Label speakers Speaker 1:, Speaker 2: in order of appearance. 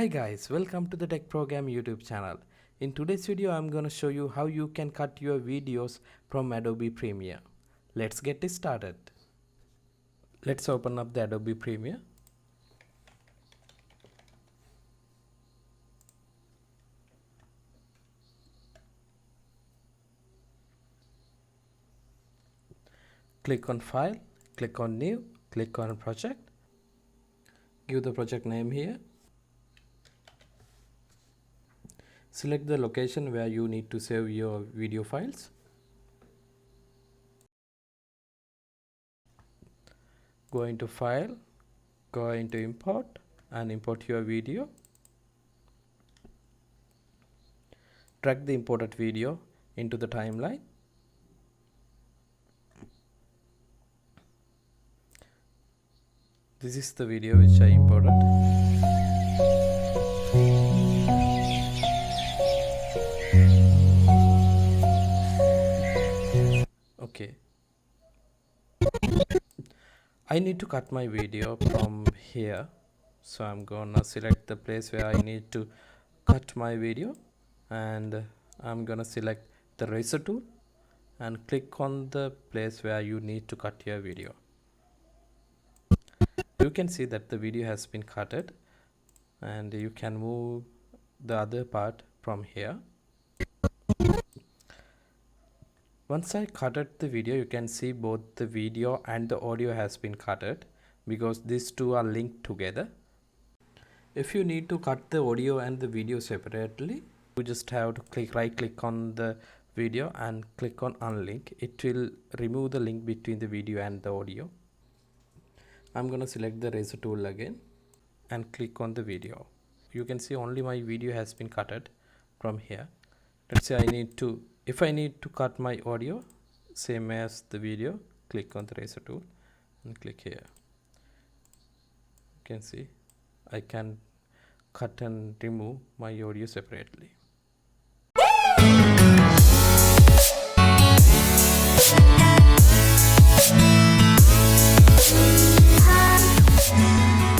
Speaker 1: Hi guys, welcome to the Tech Program YouTube channel. In today's video, I'm going to show you how you can cut your videos from Adobe Premiere. Let's get it started. Let's open up the Adobe Premiere. Click on File, click on New, click on Project. Give the project name here. Select the location where you need to save your video files. Go into File, go into Import and import your video. Drag the imported video into the timeline. This is the video which I imported. Okay. I need to cut my video from here. So I'm gonna select the place where I need to cut my video, and I'm gonna select the razor tool and click on the place where you need to cut your video. You can see that the video has been cutted, and you can move the other part from here. Once I cutted the video, you can see both the video and the audio has been cutted because these two are linked together. If you need to cut the audio and the video separately, you just have to right click on the video and click on unlink. It will remove the link between the video and the audio. I'm going to select the razor tool again and click on the video. You can see only my video has been cutted from here. Let's say if I need to cut my audio, same as the video, click on the razor tool and click here. You can see I can cut and remove my audio separately.